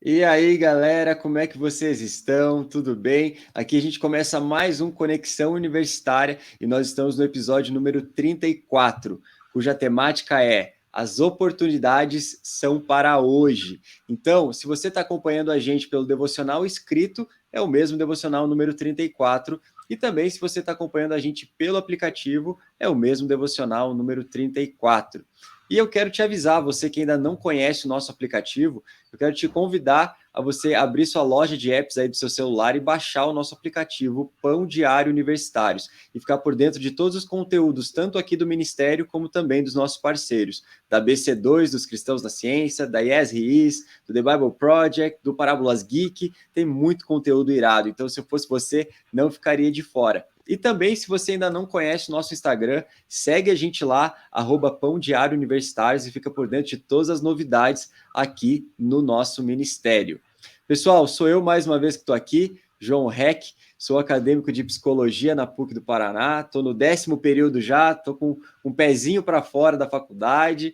E aí, galera, como é que vocês estão? Tudo bem? Aqui a gente começa mais um Conexão Universitária e nós estamos no episódio número 34, cuja temática é As oportunidades são para hoje. Então, se você está acompanhando a gente pelo devocional escrito, é o mesmo devocional número 34, e também se você está acompanhando a gente pelo aplicativo, é o mesmo devocional número 34. E eu quero te avisar, você que ainda não conhece o nosso aplicativo, eu quero te convidar a você abrir sua loja de apps aí do seu celular e baixar o nosso aplicativo Pão Diário Universitários e ficar por dentro de todos os conteúdos, tanto aqui do Ministério como também dos nossos parceiros, da BC2, dos Cristãos na Ciência, da Yes He Is, do The Bible Project, do Parábolas Geek, tem muito conteúdo irado, então se eu fosse você, não ficaria de fora. E também, se você ainda não conhece o nosso Instagram, segue a gente lá, @Pão Diário Universitários, e fica por dentro de todas as novidades aqui no nosso ministério. Pessoal, sou eu mais uma vez que estou aqui, João Heck, sou acadêmico de psicologia na PUC do Paraná, estou no 10º período já, estou com um pezinho para fora da faculdade,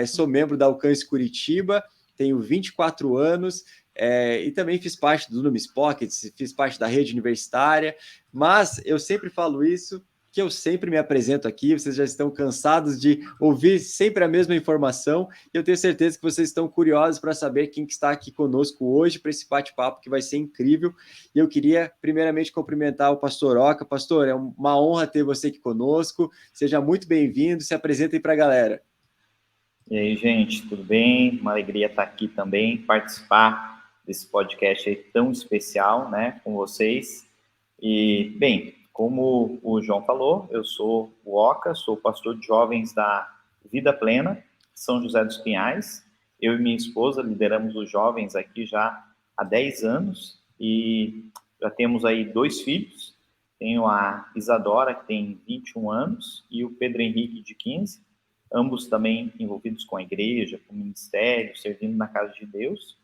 sou membro da Alcance Curitiba, tenho 24 anos, e também fiz parte do Numis Pockets, fiz parte da rede universitária, mas eu sempre falo isso, que eu sempre me apresento aqui, vocês já estão cansados de ouvir sempre a mesma informação, e eu tenho certeza que vocês estão curiosos para saber quem que está aqui conosco hoje para esse bate-papo que vai ser incrível. E eu queria primeiramente cumprimentar o pastor Oca. Pastor, é uma honra ter você aqui conosco, seja muito bem-vindo, se apresente aí para a galera. E aí, gente, tudo bem? Uma alegria estar aqui também, participar desse podcast aí tão especial, né, com vocês. E, bem, como o João falou, eu sou o Oca, sou pastor de jovens da Vida Plena, São José dos Pinhais. Eu e minha esposa lideramos os jovens aqui já há 10 anos e já temos aí 2 filhos. Tenho a Isadora, que tem 21 anos, e o Pedro Henrique, de 15. Ambos também envolvidos com a igreja, com o ministério, servindo na casa de Deus.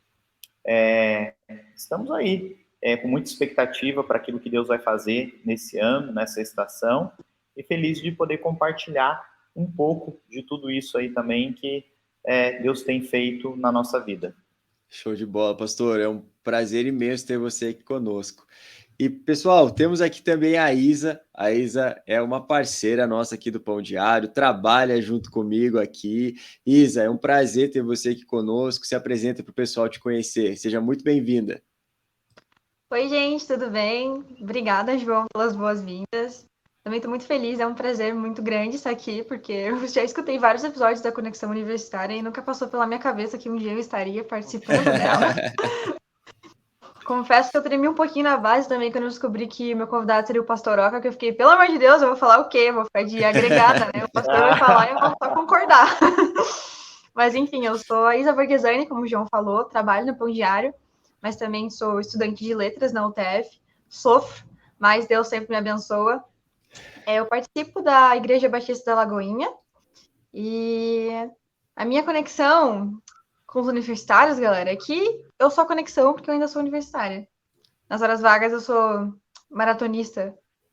Estamos aí, com muita expectativa para aquilo que Deus vai fazer nesse ano, nessa estação, e feliz de poder compartilhar um pouco de tudo isso aí também que Deus tem feito na nossa vida. Show de bola, pastor. É um prazer imenso ter você aqui conosco. E, pessoal, temos aqui também a Isa. A Isa é uma parceira nossa aqui do Pão Diário, trabalha junto comigo aqui. Isa, é um prazer ter você aqui conosco. Se apresenta para o pessoal te conhecer. Seja muito bem-vinda. Oi, gente, tudo bem? Obrigada, João, pelas boas-vindas. Também estou muito feliz, é um prazer muito grande estar aqui, porque eu já escutei vários episódios da Conexão Universitária e nunca passou pela minha cabeça que um dia eu estaria participando dela. Confesso que eu tremi um pouquinho na base também quando eu descobri que meu convidado seria o Pastor Oca, que eu fiquei, pelo amor de Deus, eu vou falar o quê? Eu vou ficar de agregada, né? O pastor vai falar e eu vou só concordar. Mas enfim, eu sou a Isa Borghesani, como o João falou, trabalho no Pão Diário, mas também sou estudante de letras na UTF, sofro, mas Deus sempre me abençoa. Eu participo da Igreja Batista da Lagoinha e a minha conexão com os universitários, galera, é que eu sou a conexão porque eu ainda sou universitária. Nas horas vagas eu sou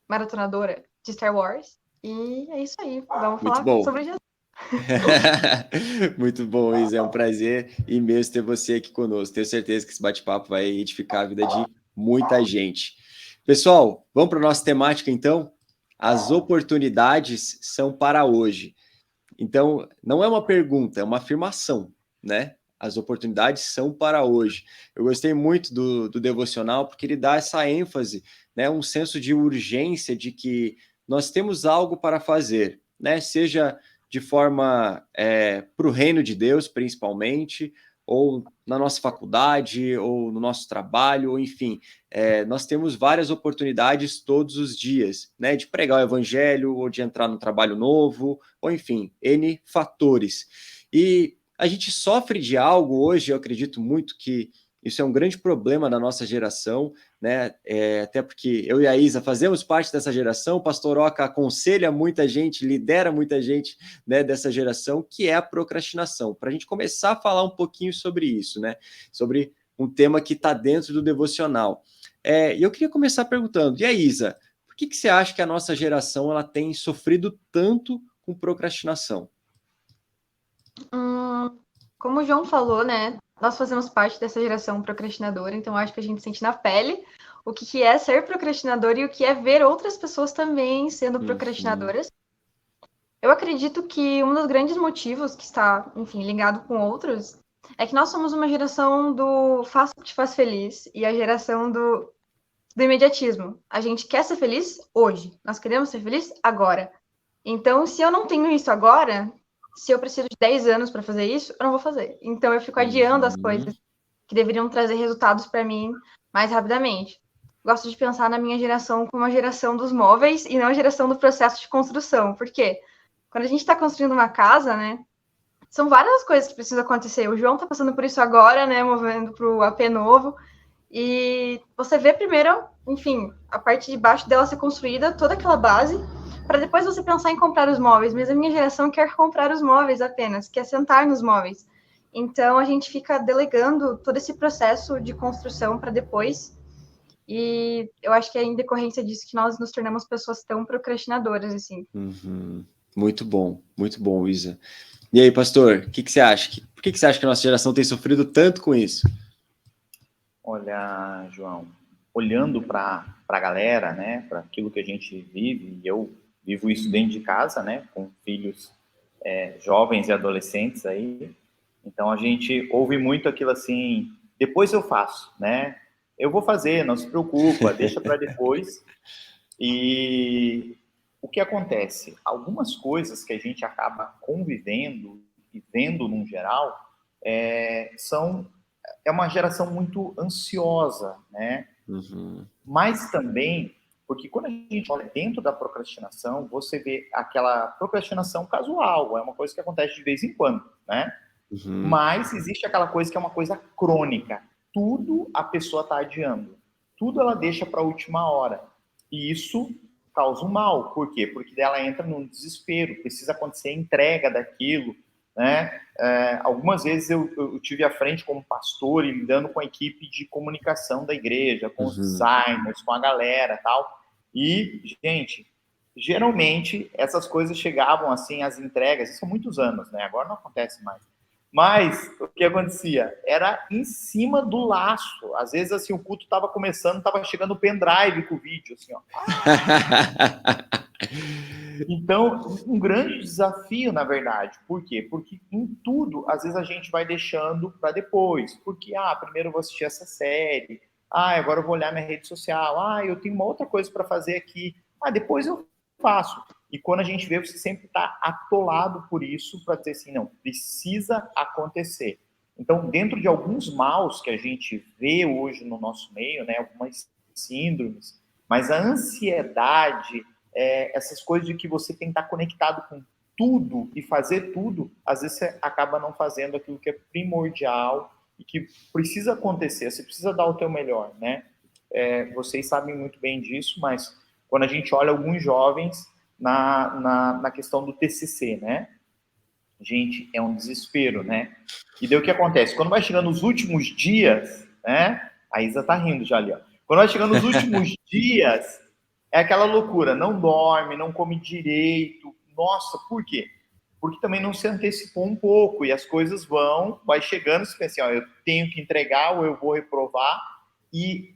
maratonadora de Star Wars. E é isso aí, vamos Muito falar bom. sobre Jesus. Muito bom, Isa. É um prazer imenso ter você aqui conosco. Tenho certeza que esse bate-papo vai edificar a vida de muita gente. Pessoal, vamos para a nossa temática então? As oportunidades são para hoje. Então, não é uma pergunta, é uma afirmação, né? As oportunidades são para hoje. Eu gostei muito do devocional porque ele dá essa ênfase, né? Um senso de urgência de que nós temos algo para fazer, né? Seja de forma para o reino de Deus, principalmente, ou na nossa faculdade, ou no nosso trabalho, ou enfim, nós temos várias oportunidades todos os dias, né? De pregar o evangelho, ou de entrar no trabalho novo, ou enfim, N fatores. E a gente sofre de algo hoje, eu acredito muito que isso é um grande problema da nossa geração, né? Até porque eu e a Isa fazemos parte dessa geração, o pastor Oca aconselha muita gente, lidera muita gente, né, dessa geração, que é a procrastinação. Para a gente começar a falar um pouquinho sobre isso, né? Sobre um tema que está dentro do devocional. E eu queria começar perguntando, e a Isa, por que você acha que a nossa geração ela tem sofrido tanto com procrastinação? Como o João falou, né? nós fazemos parte dessa geração procrastinadora, então acho que a gente sente na pele o que é ser procrastinador e o que é ver outras pessoas também sendo procrastinadoras. Eu acredito que um dos grandes motivos que está, enfim, ligado com outros, é que nós somos uma geração do faça o que te faz feliz e a geração do imediatismo. A gente quer ser feliz hoje, nós queremos ser feliz agora. Então, se eu não tenho isso agora, se eu preciso de 10 anos para fazer isso, eu não vou fazer. Então, eu fico adiando as coisas que deveriam trazer resultados para mim mais rapidamente. Gosto de pensar na minha geração como a geração dos móveis e não a geração do processo de construção. Por quê? Quando a gente está construindo uma casa, né, são várias coisas que precisam acontecer. O João está passando por isso agora, né, movendo para o AP novo. E você vê primeiro, enfim, a parte de baixo dela ser construída, toda aquela base, para depois você pensar em comprar os móveis. Mas a minha geração quer comprar os móveis apenas, quer sentar nos móveis. Então a gente fica delegando todo esse processo de construção para depois. E eu acho que é em decorrência disso que nós nos tornamos pessoas tão procrastinadoras, assim. Muito bom, Isa. E aí, pastor, o que você acha? Por que você acha que a nossa geração tem sofrido tanto com isso? Olha, João, olhando para a galera, né, para aquilo que a gente vive, e eu vivo isso dentro de casa, né, com filhos jovens e adolescentes aí, então a gente ouve muito aquilo assim, depois eu faço, né, eu vou fazer, não se preocupa, deixa para depois. E o que acontece? Algumas coisas que a gente acaba convivendo e vendo num geral é uma geração muito ansiosa, né? Mas também, porque quando a gente olha dentro da procrastinação, você vê aquela procrastinação casual, é uma coisa que acontece de vez em quando, né? Mas existe aquela coisa que é uma coisa crônica. Tudo a pessoa está adiando. Tudo ela deixa para a última hora. E isso causa um mal. Por quê? Porque ela entra num desespero, precisa acontecer a entrega daquilo, né? Algumas vezes eu tive à frente como pastor e lidando com a equipe de comunicação da igreja, com os designers, com a galera e tal. E, gente, geralmente essas coisas chegavam assim, as entregas, isso há muitos anos, né? Agora não acontece mais. Mas o que acontecia? Era em cima do laço. Às vezes, assim, o culto estava começando, estava chegando o pendrive com o vídeo, assim, ó. Então, um grande desafio, na verdade. Por quê? Porque em tudo, às vezes, a gente vai deixando para depois. Porque, primeiro eu vou assistir essa série. Agora eu vou olhar minha rede social. Eu tenho uma outra coisa para fazer aqui. Depois eu faço. E quando a gente vê, você sempre está atolado por isso para dizer assim, não, precisa acontecer. Então, dentro de alguns maus que a gente vê hoje no nosso meio, né, algumas síndromes, mas a ansiedade, essas coisas de que você tem que estar conectado com tudo e fazer tudo, às vezes você acaba não fazendo aquilo que é primordial e que precisa acontecer, você precisa dar o teu melhor, né? Vocês sabem muito bem disso, mas quando a gente olha alguns jovens na questão do TCC, né? Gente, é um desespero, né? E daí o que acontece? Quando vai chegando os últimos dias, né? A Isa tá rindo já ali, ó. Quando vai chegando os últimos dias, é aquela loucura, não dorme, não come direito. Nossa, por quê? Porque também não se antecipou um pouco e as coisas vai chegando, você pensa assim, ó, eu tenho que entregar ou eu vou reprovar. E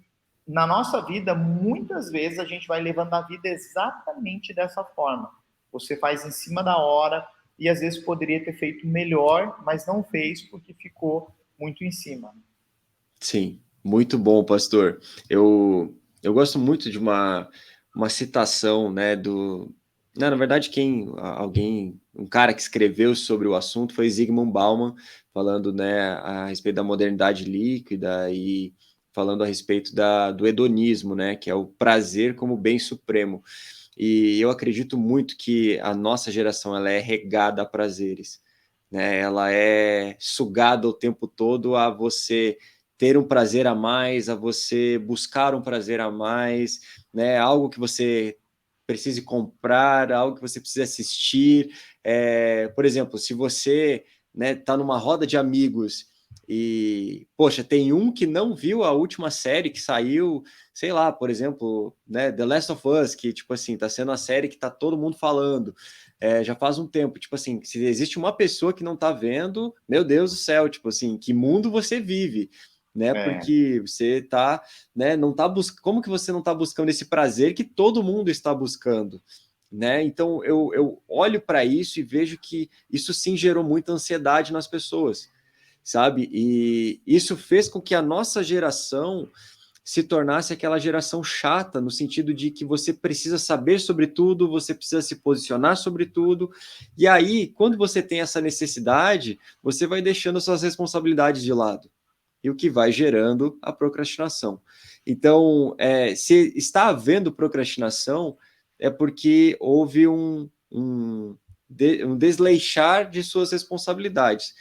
na nossa vida, muitas vezes a gente vai levando a vida exatamente dessa forma. Você faz em cima da hora e às vezes poderia ter feito melhor, mas não fez porque ficou muito em cima. Sim, muito bom, pastor. Eu gosto muito de uma citação, né, Não, na verdade, um cara que escreveu sobre o assunto foi Zygmunt Bauman, falando, né, a respeito da modernidade líquida e falando a respeito do hedonismo, né, que é o prazer como bem supremo. E eu acredito muito que a nossa geração ela é regada a prazeres, né? Ela é sugada o tempo todo a você ter um prazer a mais, a você buscar um prazer a mais, né? Algo que você precise comprar, algo que você precisa assistir. Por exemplo, se você, né, tá numa roda de amigos E, poxa, tem um que não viu a última série que saiu, sei lá, por exemplo, né, The Last of Us, que, tipo assim, tá sendo a série que tá todo mundo falando, já faz um tempo, tipo assim, se existe uma pessoa que não tá vendo, meu Deus do céu, tipo assim, que mundo você vive, né, porque você tá, né, não tá como que você não tá buscando esse prazer que todo mundo está buscando? Né? Então eu olho para isso e vejo que isso sim gerou muita ansiedade nas pessoas, sabe? E isso fez com que a nossa geração se tornasse aquela geração chata, no sentido de que você precisa saber sobre tudo, você precisa se posicionar sobre tudo, e aí, quando você tem essa necessidade, você vai deixando suas responsabilidades de lado, e o que vai gerando a procrastinação. Então, se está havendo procrastinação, é porque houve um desleixar de suas responsabilidades.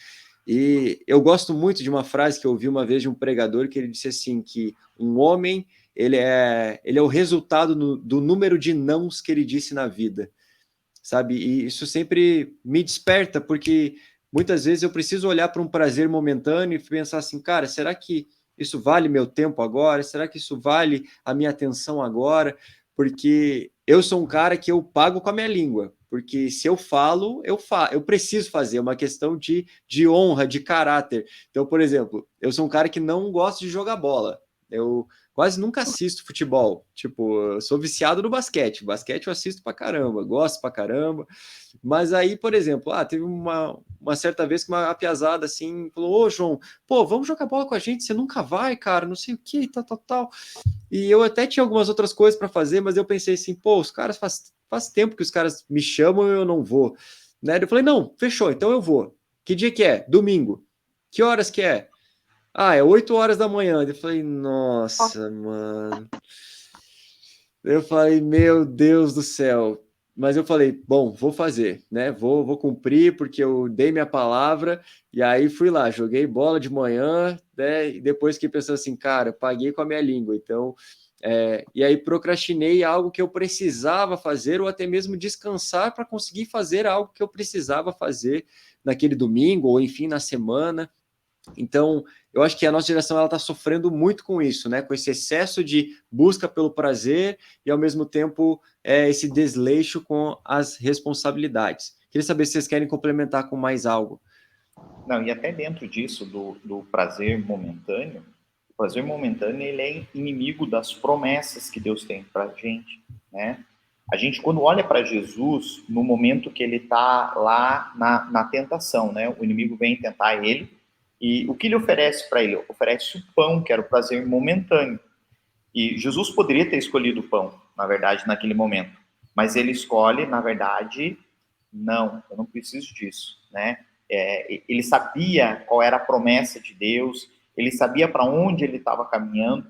E eu gosto muito de uma frase que eu ouvi uma vez de um pregador, que ele disse assim, que um homem, ele é o resultado do número de nãos que ele disse na vida, sabe? E isso sempre me desperta, porque muitas vezes eu preciso olhar para um prazer momentâneo e pensar assim, cara, será que isso vale meu tempo agora? Será que isso vale a minha atenção agora? Porque eu sou um cara que eu pago com a minha língua, porque se eu falo, eu preciso fazer, é uma questão de honra, de caráter. Então, por exemplo, eu sou um cara que não gosta de jogar bola. Eu quase nunca assisto futebol. Tipo, eu sou viciado no basquete. Basquete eu assisto pra caramba, gosto pra caramba. Mas aí, por exemplo, teve uma certa vez que uma piazada assim falou: Ô, João, pô, vamos jogar bola com a gente? Você nunca vai, cara, não sei o que, tal. E eu até tinha algumas outras coisas para fazer, mas eu pensei assim: pô, os caras faz tempo que os caras me chamam e eu não vou. Né? Eu falei: não, fechou, então eu vou. Que dia que é? Domingo. Que horas que é? É 8 horas da manhã. Eu falei: nossa, mano. Eu falei, meu Deus do céu. Mas eu falei, bom, vou fazer, né? Vou cumprir, porque eu dei minha palavra, e aí fui lá, joguei bola de manhã, né? E depois que pensou assim, cara, paguei com a minha língua. Então, e aí procrastinei algo que eu precisava fazer, ou até mesmo descansar para conseguir fazer algo que eu precisava fazer naquele domingo, ou enfim, na semana. Então, eu acho que a nossa geração ela está sofrendo muito com isso, né? Com esse excesso de busca pelo prazer e, ao mesmo tempo, esse desleixo com as responsabilidades. Queria saber se vocês querem complementar com mais algo. Não, e até dentro disso, do prazer momentâneo, o prazer momentâneo ele é inimigo das promessas que Deus tem para a gente, né? A gente, quando olha para Jesus, no momento que ele está lá na tentação, né? O inimigo vem tentar ele, e o que ele oferece para ele? Oferece o pão, que era o prazer momentâneo. E Jesus poderia ter escolhido o pão, na verdade, naquele momento. Mas ele escolhe, na verdade, não, eu não preciso disso, né? Ele sabia qual era a promessa de Deus, ele sabia para onde ele estava caminhando,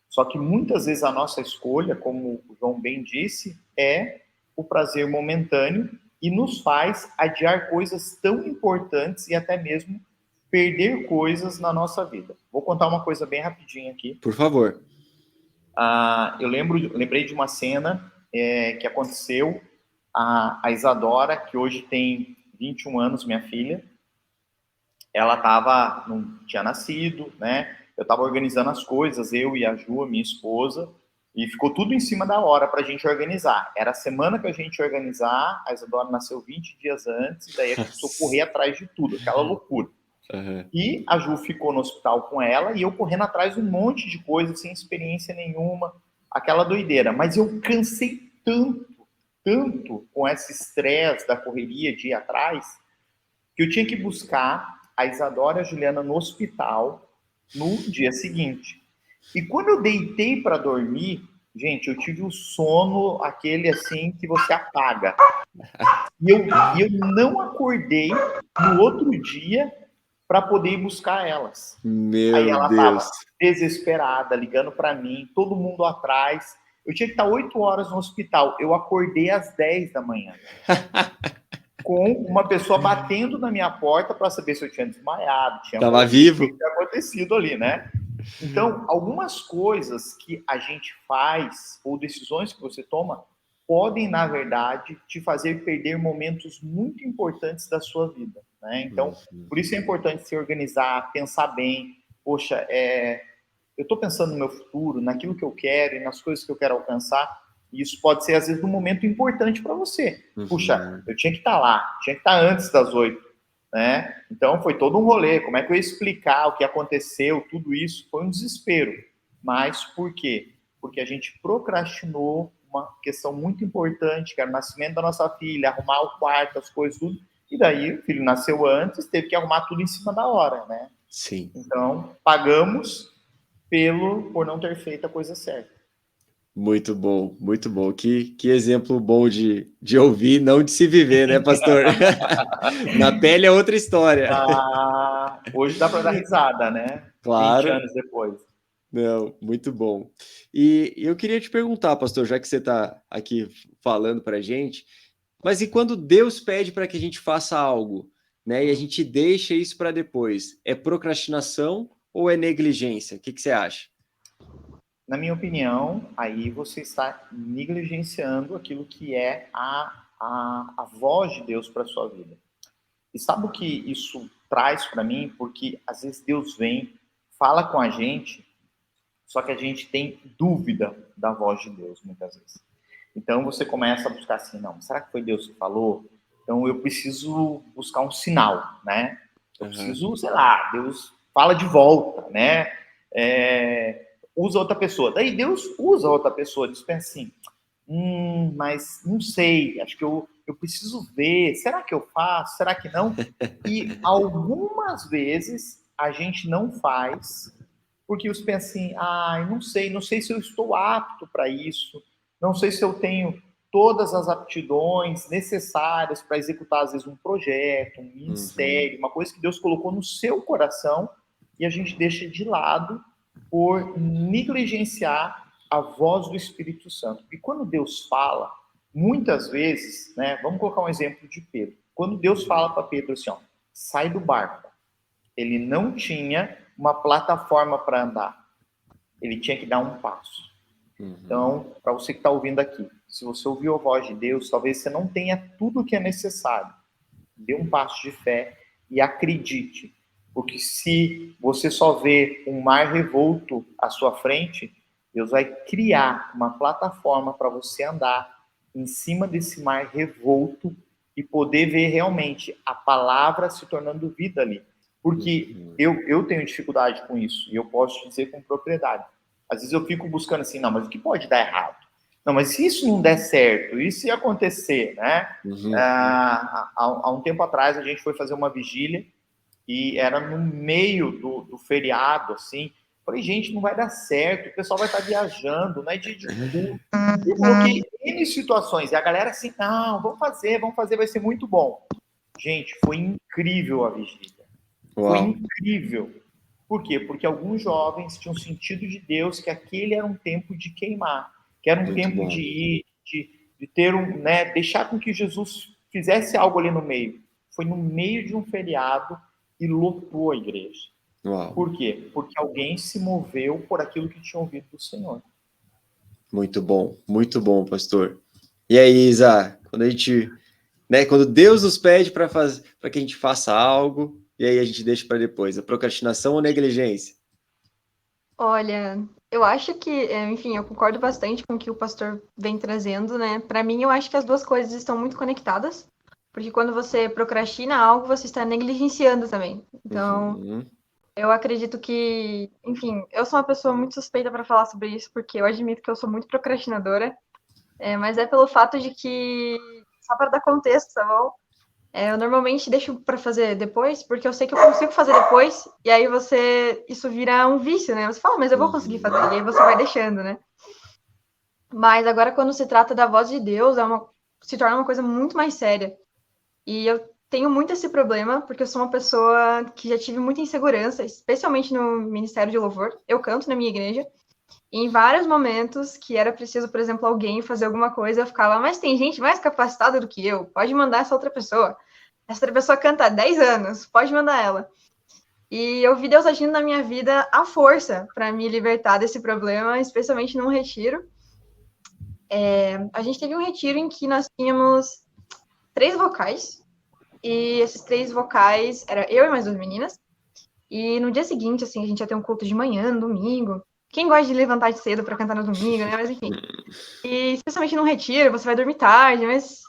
só que muitas vezes a nossa escolha, como o João bem disse, é o prazer momentâneo e nos faz adiar coisas tão importantes e até mesmo perder coisas na nossa vida. Vou contar uma coisa bem rapidinho aqui. Por favor. Eu lembrei de uma cena que aconteceu. A Isadora, que hoje tem 21 anos, minha filha, ela não tinha nascido, né? Eu estava organizando as coisas, eu e a Ju, minha esposa, e ficou tudo em cima da hora para a gente organizar. Era a semana que a gente ia organizar, a Isadora nasceu 20 dias antes, e daí a gente precisou correr atrás de tudo, aquela loucura. Uhum. E a Ju ficou no hospital com ela e eu correndo atrás de um monte de coisa, sem experiência nenhuma, aquela doideira. Mas eu cansei tanto com esse estresse da correria de ir atrás, que eu tinha que buscar a Isadora e a Juliana no hospital no dia seguinte. E quando eu deitei para dormir, gente, eu tive o sono, aquele assim que você apaga. E eu não acordei no outro dia para poder ir buscar elas. Aí Meu ela Deus. estava desesperada, ligando para mim, todo mundo atrás. Eu tinha que estar 8 horas no hospital. Eu acordei às 10 da manhã. Com uma pessoa batendo na minha porta para saber se eu tinha desmaiado, Tava vivo? O que tinha acontecido ali, né? Então, algumas coisas que a gente faz, ou decisões que você toma, podem, na verdade, te fazer perder momentos muito importantes da sua vida, né? Então, por isso é importante se organizar, pensar bem. Poxa, eu estou pensando no meu futuro, naquilo que eu quero e nas coisas que eu quero alcançar. E isso pode ser, às vezes, um momento importante para você. Puxa, eu tinha que estar lá, tinha que estar antes das 8, né? Então, foi todo um rolê. Como é que eu ia explicar o que aconteceu, tudo isso? Foi um desespero. Mas por quê? Porque a gente procrastinou uma questão muito importante, que era o nascimento da nossa filha, arrumar o quarto, as coisas, tudo. E daí, o filho nasceu antes, teve que arrumar tudo em cima da hora, né? Sim. Então, pagamos por não ter feito a coisa certa. Muito bom, muito bom. Que exemplo bom de ouvir, não de se viver, né, pastor? Na pele é outra história. Hoje dá para dar risada, né? Claro. 20 anos depois. Não, muito bom. E eu queria te perguntar, pastor, já que você está aqui falando para a gente, mas e quando Deus pede para que a gente faça algo, né, e a gente deixa isso para depois, é procrastinação ou é negligência? O que você acha? Na minha opinião, aí você está negligenciando aquilo que é a voz de Deus para a sua vida. E sabe o que isso traz para mim? Porque às vezes Deus vem, fala com a gente, só que a gente tem dúvida da voz de Deus, muitas vezes. Então você começa a buscar assim, não, será que foi Deus que falou? Então eu preciso buscar um sinal, né? Eu preciso, sei lá, Deus fala de volta, né? Usa outra pessoa. Daí Deus usa outra pessoa, diz assim, mas não sei, acho que eu preciso ver, será que eu faço, será que não? E algumas vezes a gente não faz, porque os pensa assim, não sei se eu estou apto para isso, não sei se eu tenho todas as aptidões necessárias para executar, às vezes, um projeto, um ministério, uma coisa que Deus colocou no seu coração e a gente deixa de lado por negligenciar a voz do Espírito Santo. E quando Deus fala, muitas vezes, né, vamos colocar um exemplo de Pedro. Quando Deus fala para Pedro assim, ó, sai do barco, ele não tinha uma plataforma para andar. Ele tinha que dar um passo. Então, para você que está ouvindo aqui, se você ouviu a voz de Deus, talvez você não tenha tudo o que é necessário. Dê um passo de fé e acredite. Porque se você só vê um mar revolto à sua frente, Deus vai criar uma plataforma para você andar em cima desse mar revolto e poder ver realmente a palavra se tornando vida ali. Porque eu tenho dificuldade com isso, e eu posso te dizer com propriedade. Às vezes eu fico buscando assim, não, mas o que pode dar errado? Não, mas se isso não der certo, e se acontecer, né? Há um tempo atrás a gente foi fazer uma vigília e era no meio do feriado, assim. Falei, gente, não vai dar certo, o pessoal vai estar viajando, não é dia de culto. Eu coloquei N situações, e a galera assim, não, vamos fazer, vai ser muito bom. Gente, foi incrível a vigília. Uau. Foi incrível. Por quê? Porque alguns jovens tinham sentido de Deus que aquele era um tempo de queimar, que era um muito tempo bom. De ir, de ter né, deixar com que Jesus fizesse algo ali no meio. Foi no meio de um feriado e lotou a igreja. Uau. Por quê? Porque alguém se moveu por aquilo que tinha ouvido do Senhor. Muito bom, pastor. E aí, Isa, quando Deus nos pede para que a gente faça algo, e aí a gente deixa para depois, a procrastinação ou negligência? Olha, eu acho que, enfim, eu concordo bastante com o que o pastor vem trazendo, né? Para mim, eu acho que as duas coisas estão muito conectadas, porque quando você procrastina algo, você está negligenciando também. Então, eu acredito que, enfim, eu sou uma pessoa muito suspeita para falar sobre isso, porque eu admito que eu sou muito procrastinadora, mas é pelo fato de que, só para dar contexto, tá bom? Eu normalmente deixo para fazer depois, porque eu sei que eu consigo fazer depois, e aí isso vira um vício, né? Você fala, mas eu vou conseguir fazer, e aí você vai deixando, né? Mas agora, quando se trata da voz de Deus, se torna uma coisa muito mais séria. E eu tenho muito esse problema, porque eu sou uma pessoa que já tive muita insegurança, especialmente no Ministério de Louvor. Eu canto na minha igreja, e em vários momentos que era preciso, por exemplo, alguém fazer alguma coisa, eu ficava, mas tem gente mais capacitada do que eu, pode mandar essa outra pessoa. Essa outra pessoa canta há 10 anos, pode mandar ela. E eu vi Deus agindo na minha vida à força para me libertar desse problema, especialmente num retiro. A gente teve um retiro em que nós tínhamos 3 vocais, e esses 3 vocais, era eu e mais 2 meninas, e no dia seguinte, assim, a gente ia ter um culto de manhã, no domingo. Quem gosta de levantar cedo para cantar no domingo, né? Mas enfim. E especialmente num retiro, você vai dormir tarde, mas...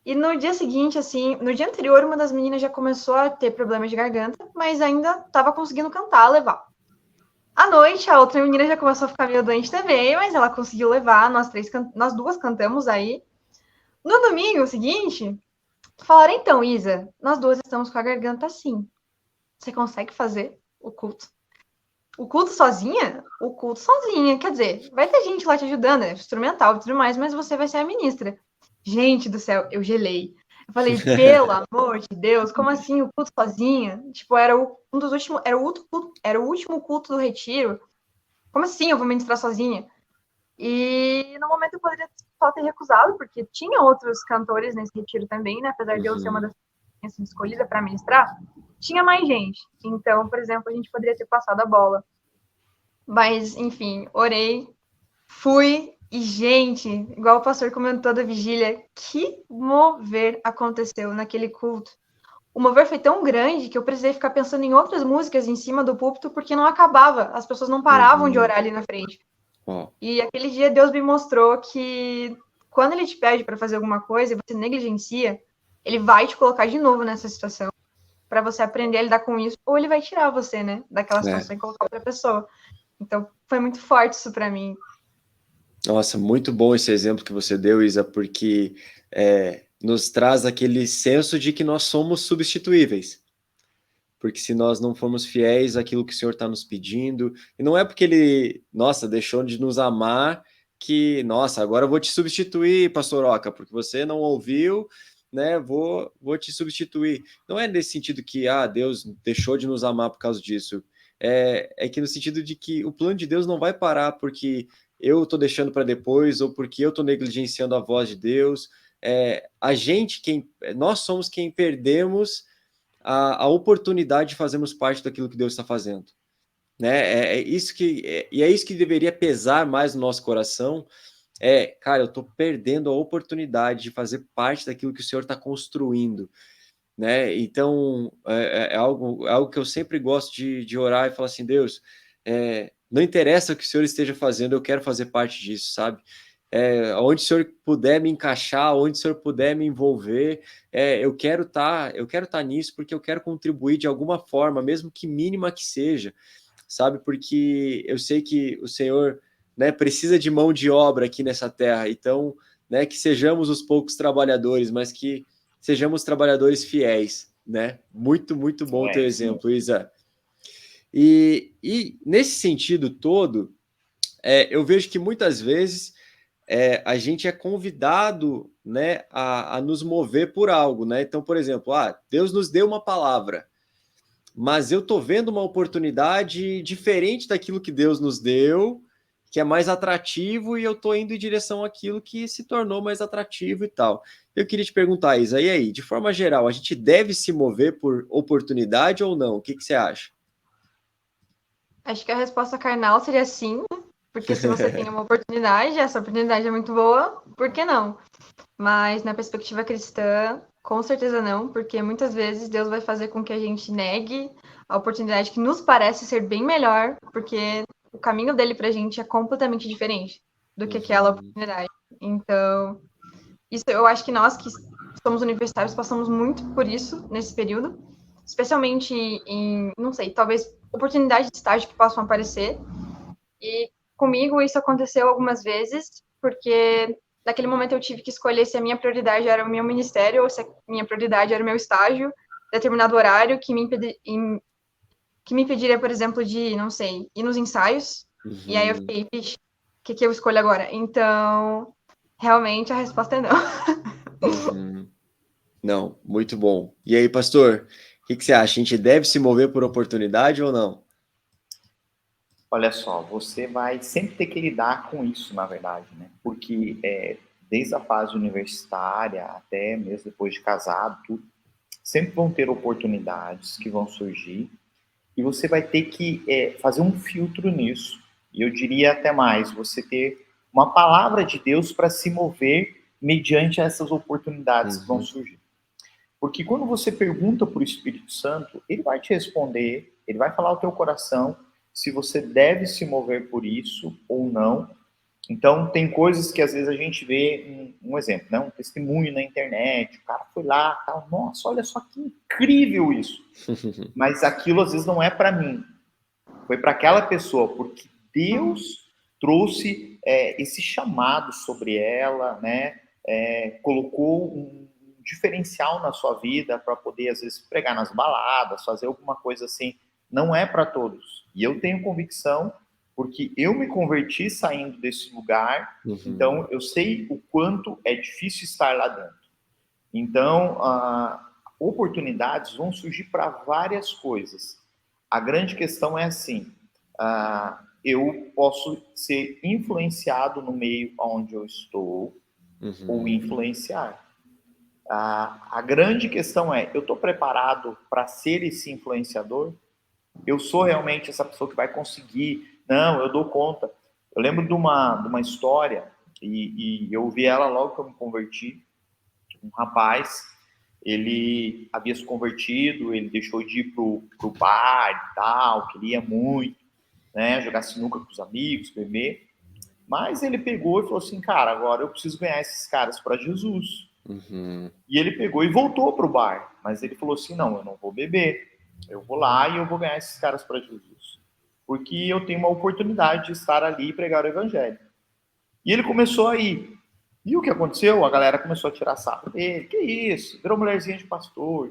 E no dia seguinte, assim, no dia anterior, uma das meninas já começou a ter problemas de garganta, mas ainda estava conseguindo cantar, levar. À noite, a outra menina já começou a ficar meio doente também, mas ela conseguiu levar, nós duas cantamos aí. No domingo seguinte, falaram, então, Isa, nós duas estamos com a garganta assim. Você consegue fazer o culto? O culto sozinha? O culto sozinha. Quer dizer, vai ter gente lá te ajudando, né? Instrumental e tudo mais, mas você vai ser a ministra. Gente do céu, eu gelei. Eu falei, pelo amor de Deus, como assim o culto sozinha? Tipo, era um dos últimos, era o último culto do retiro. Como assim eu vou ministrar sozinha? E no momento eu poderia só ter recusado, porque tinha outros cantores nesse retiro também, né? Apesar de eu ser uma das assim, escolhida para ministrar, tinha mais gente. Então, por exemplo, a gente poderia ter passado a bola. Mas, enfim, orei, fui e, gente, igual o pastor comentou da vigília, que mover aconteceu naquele culto. O mover foi tão grande que eu precisei ficar pensando em outras músicas em cima do púlpito porque não acabava, as pessoas não paravam de orar ali na frente. E aquele dia Deus me mostrou que quando ele te pede para fazer alguma coisa e você negligencia, ele vai te colocar de novo nessa situação para você aprender a lidar com isso, ou ele vai tirar você, né, daquela situação e colocar outra pessoa. Então, foi muito forte isso para mim. Nossa, muito bom esse exemplo que você deu, Isa, porque nos traz aquele senso de que nós somos substituíveis. Porque se nós não formos fiéis àquilo que o Senhor está nos pedindo, e não é porque Ele, nossa, deixou de nos amar, que, nossa, agora eu vou te substituir, pastor Oca, porque você não ouviu, né, vou te substituir. Não é nesse sentido que, Deus deixou de nos amar por causa disso. É que no sentido de que o plano de Deus não vai parar porque eu estou deixando para depois, ou porque eu estou negligenciando a voz de Deus. Nós somos quem perdemos a oportunidade de fazermos parte daquilo que Deus está fazendo, né? É isso que deveria pesar mais no nosso coração. Cara, eu estou perdendo a oportunidade de fazer parte daquilo que o Senhor está construindo, né? Então é algo que eu sempre gosto de orar e falar assim, Deus, não interessa o que o Senhor esteja fazendo, eu quero fazer parte disso, sabe? Onde o Senhor puder me encaixar, onde o Senhor puder me envolver, eu quero tá nisso, porque eu quero contribuir de alguma forma, mesmo que mínima que seja, sabe? Porque eu sei que o Senhor, né, precisa de mão de obra aqui nessa terra, então, né, que sejamos os poucos trabalhadores, mas que sejamos trabalhadores fiéis, né? Muito, muito bom o teu exemplo, Isa. E nesse sentido todo, eu vejo que muitas vezes a gente é convidado, né, a nos mover por algo, né? Então, por exemplo, Deus nos deu uma palavra, mas eu estou vendo uma oportunidade diferente daquilo que Deus nos deu, que é mais atrativo, e eu estou indo em direção àquilo que se tornou mais atrativo e tal. Eu queria te perguntar, Isa, e aí, de forma geral, a gente deve se mover por oportunidade ou não? O que você acha? Acho que a resposta carnal seria sim, porque se você tem uma oportunidade, essa oportunidade é muito boa, por que não? Mas na perspectiva cristã, com certeza não, porque muitas vezes Deus vai fazer com que a gente negue a oportunidade que nos parece ser bem melhor, porque o caminho dele pra gente é completamente diferente do que aquela oportunidade. Então, isso eu acho que nós que somos universitários passamos muito por isso nesse período, especialmente em, não sei, talvez oportunidades de estágio que possam aparecer. E comigo isso aconteceu algumas vezes, porque naquele momento eu tive que escolher se a minha prioridade era o meu ministério ou se a minha prioridade era o meu estágio, determinado horário que me impediria, por exemplo, de, não sei, ir nos ensaios. E aí eu fiquei, vixe, o que eu escolho agora? Então, realmente a resposta é não. Não, muito bom. E aí, pastor, o que você acha? A gente deve se mover por oportunidade ou não? Olha só, você vai sempre ter que lidar com isso, na verdade, né? Porque desde a fase universitária até mesmo depois de casado, tudo, sempre vão ter oportunidades que vão surgir e você vai ter que fazer um filtro nisso. E eu diria até mais, você ter uma palavra de Deus para se mover mediante essas oportunidades que vão surgir. Porque quando você pergunta para o Espírito Santo, ele vai te responder, ele vai falar ao teu coração se você deve se mover por isso ou não. Então, tem coisas que às vezes a gente vê, um exemplo, né? Um testemunho na internet, o cara foi lá, tal, nossa, olha só que incrível isso. Mas aquilo às vezes não é para mim, foi para aquela pessoa, porque Deus trouxe esse chamado sobre ela, né? Colocou um diferencial na sua vida para poder, às vezes, pregar nas baladas, fazer alguma coisa assim. Não é para todos. E eu tenho convicção, porque eu me converti saindo desse lugar, então eu sei o quanto é difícil estar lá dentro. Então, oportunidades vão surgir para várias coisas. A grande questão é assim, eu posso ser influenciado no meio onde eu estou, ou influenciar. A grande questão é, eu estou preparado para ser esse influenciador? Eu sou realmente essa pessoa que vai conseguir? Não, eu dou conta. Eu lembro de uma história, e eu vi ela logo que eu me converti. Um rapaz, ele havia se convertido, ele deixou de ir pro bar e tal, queria muito, né, jogar sinuca com os amigos, beber. Mas ele pegou e falou assim, cara, agora eu preciso ganhar esses caras para Jesus. E ele pegou e voltou pro bar. Mas ele falou assim, não, eu não vou beber. Eu vou lá e eu vou ganhar esses caras para Jesus. Porque eu tenho uma oportunidade de estar ali e pregar o evangelho. E ele começou a ir. E o que aconteceu? A galera começou a tirar sarro dele. Que isso? Virou mulherzinha de pastor.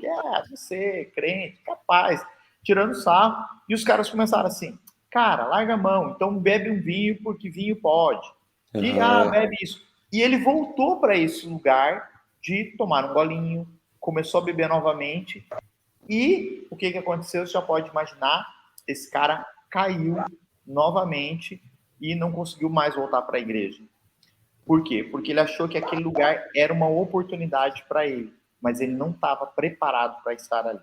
Você, crente, capaz. Tirando sarro. E os caras começaram assim, cara, larga a mão. Então bebe um vinho porque vinho pode. E, bebe isso. E ele voltou para esse lugar de tomar um golinho. Começou a beber novamente. E o que aconteceu? Você já pode imaginar. Esse cara caiu novamente e não conseguiu mais voltar para a igreja. Por quê? Porque ele achou que aquele lugar era uma oportunidade para ele, mas ele não estava preparado para estar ali.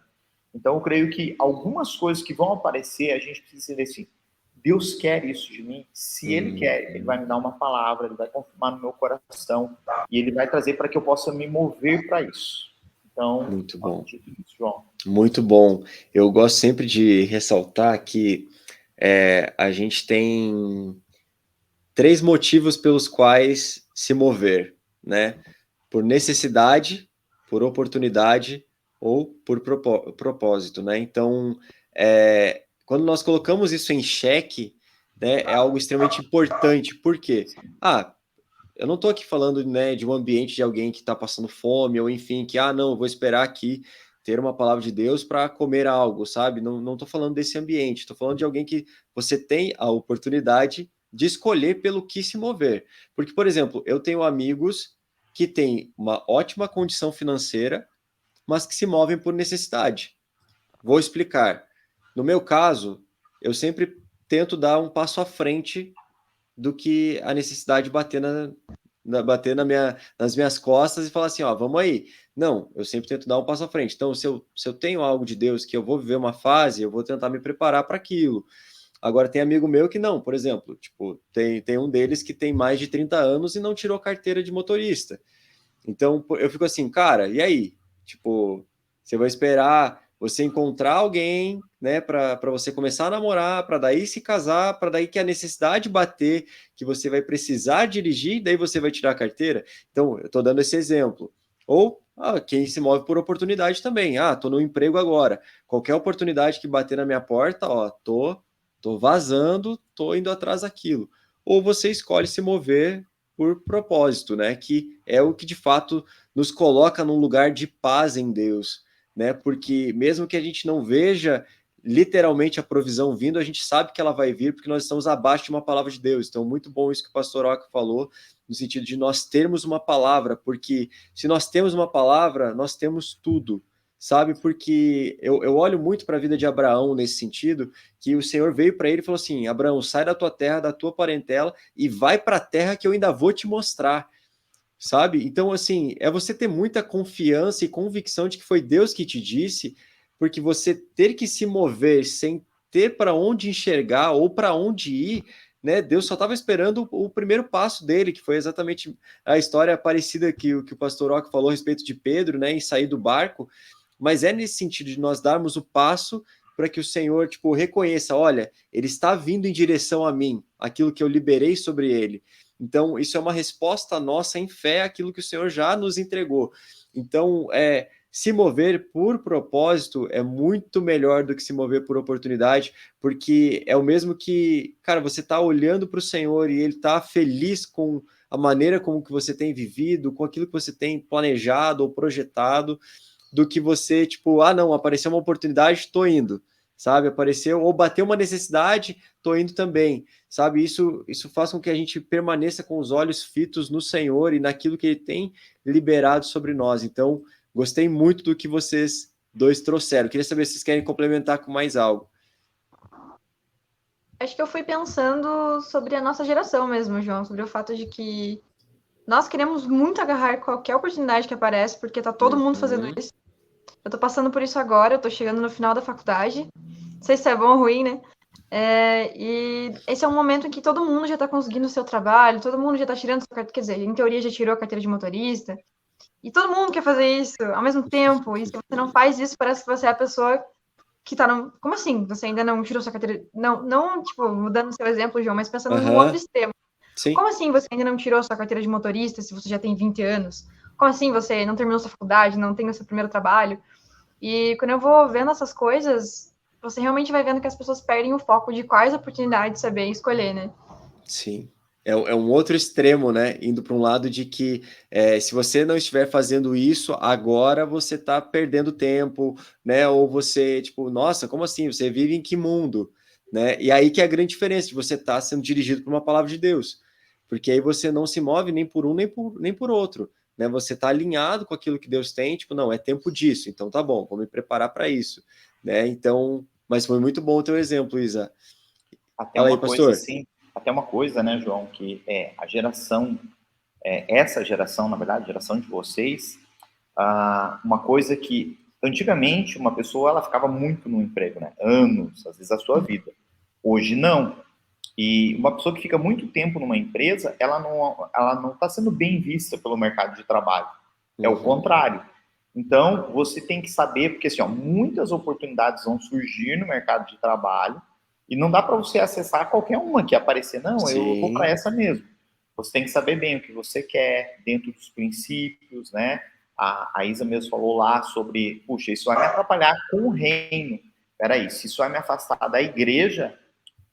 Então, eu creio que algumas coisas que vão aparecer, a gente precisa dizer assim, Deus quer isso de mim? Se Ele quer, Ele vai me dar uma palavra, Ele vai confirmar no meu coração, e Ele vai trazer para que eu possa me mover para isso. Então, muito bom. Isso, João. Muito bom. Eu gosto sempre de ressaltar que a gente tem 3 motivos pelos quais se mover, né? Por necessidade, por oportunidade ou por propósito, né? Então, quando nós colocamos isso em xeque, né, é algo extremamente importante. Por quê? Eu não estou aqui falando, né, de um ambiente de alguém que está passando fome, ou enfim, que, não, eu vou esperar aqui ter uma palavra de Deus para comer algo, sabe? Não estou falando desse ambiente, estou falando de alguém que você tem a oportunidade de escolher pelo que se mover. Porque, por exemplo, eu tenho amigos que têm uma ótima condição financeira, mas que se movem por necessidade. Vou explicar. No meu caso, eu sempre tento dar um passo à frente do que a necessidade bater nas minhas costas e falar assim, vamos aí. Não, eu sempre tento dar um passo à frente. Então, se eu tenho algo de Deus que eu vou viver uma fase, eu vou tentar me preparar para aquilo. Agora, tem amigo meu que não, por exemplo, tipo, tem um deles que tem mais de 30 anos e não tirou carteira de motorista. Então, eu fico assim, cara, e aí? Tipo, você vai esperar você encontrar alguém, né, para você começar a namorar, para daí se casar, para daí que a necessidade bater, que você vai precisar dirigir, daí você vai tirar a carteira? Então, eu estou dando esse exemplo. Ou quem se move por oportunidade também. Estou no emprego agora. Qualquer oportunidade que bater na minha porta, tô vazando, tô indo atrás daquilo. Ou você escolhe se mover por propósito, né? Que é o que de fato nos coloca num lugar de paz em Deus, né? Porque mesmo que a gente não veja literalmente a provisão vindo, a gente sabe que ela vai vir porque nós estamos abaixo de uma palavra de Deus. Então, muito bom isso que o pastor Oca falou, no sentido de nós termos uma palavra, porque se nós temos uma palavra, nós temos tudo, sabe? Porque eu olho muito para a vida de Abraão nesse sentido, que o Senhor veio para ele e falou assim, Abraão, sai da tua terra, da tua parentela e vai para a terra que eu ainda vou te mostrar, sabe? Então, assim, é você ter muita confiança e convicção de que foi Deus que te disse, porque você ter que se mover sem ter para onde enxergar ou para onde ir, né? Deus só estava esperando o primeiro passo dele, que foi exatamente a história parecida que o pastor Roque falou a respeito de Pedro, né, em sair do barco, mas é nesse sentido de nós darmos o passo para que o Senhor, tipo, reconheça, olha, ele está vindo em direção a mim, aquilo que eu liberei sobre ele. Então, isso é uma resposta nossa em fé àquilo que o Senhor já nos entregou. Então, se mover por propósito é muito melhor do que se mover por oportunidade, porque é o mesmo que, cara, você está olhando para o Senhor e ele está feliz com a maneira como que você tem vivido, com aquilo que você tem planejado ou projetado, do que você, tipo, não, apareceu uma oportunidade, estou indo, sabe? Apareceu, ou bateu uma necessidade, estou indo também, sabe? Isso faz com que a gente permaneça com os olhos fitos no Senhor e naquilo que ele tem liberado sobre nós. Então, gostei muito do que vocês dois trouxeram. Queria saber se vocês querem complementar com mais algo. Acho que eu fui pensando sobre a nossa geração mesmo, João, sobre o fato de que nós queremos muito agarrar qualquer oportunidade que aparece, porque tá todo mundo fazendo isso. Eu tô passando por isso agora, eu tô chegando no final da faculdade. Não sei se é bom ou ruim, né? E esse é um momento em que todo mundo já tá conseguindo o seu trabalho, todo mundo já tá tirando sua carteira, quer dizer, em teoria já tirou a carteira de motorista, e todo mundo quer fazer isso ao mesmo tempo, e se você não faz isso, parece que você é a pessoa que tá no... Como assim? Você ainda não tirou sua carteira? Não, tipo, mudando seu exemplo, João, mas pensando no outro extremo. Sim. Como assim você ainda não tirou sua carteira de motorista se você já tem 20 anos? Como assim você não terminou sua faculdade, não tem o seu primeiro trabalho? E quando eu vou vendo essas coisas, você realmente vai vendo que as pessoas perdem o foco de quais oportunidades saber escolher, né? Sim. É um outro extremo, né? Indo para um lado de que se você não estiver fazendo isso, agora você está perdendo tempo, né? Ou você, tipo, nossa, como assim? Você vive em que mundo? Né? E aí que é a grande diferença de você estar sendo dirigido por uma palavra de Deus. Porque aí você não se move nem por um, nem por outro. Né? Você está alinhado com aquilo que Deus tem, tipo, não, é tempo disso, então tá bom, vou me preparar para isso. Né? Então, mas foi muito bom o teu exemplo, Isa. Até Fala aí, uma coisa pastor. assim, até uma coisa, né, João, que a geração, essa geração, na verdade, a geração de vocês, uma coisa que antigamente uma pessoa ela ficava muito no emprego, né, anos, às vezes a sua vida. Hoje não. E uma pessoa que fica muito tempo numa empresa, ela não está sendo bem vista pelo mercado de trabalho. É o contrário. Então, você tem que saber, porque assim, muitas oportunidades vão surgir no mercado de trabalho, e não dá para você acessar qualquer uma que aparecer. Não, Sim. eu vou para essa mesmo. Você tem que saber bem o que você quer, dentro dos princípios, né? A Isa mesmo falou lá sobre, puxa, isso vai me atrapalhar com o reino. Peraí, se isso vai me afastar da igreja,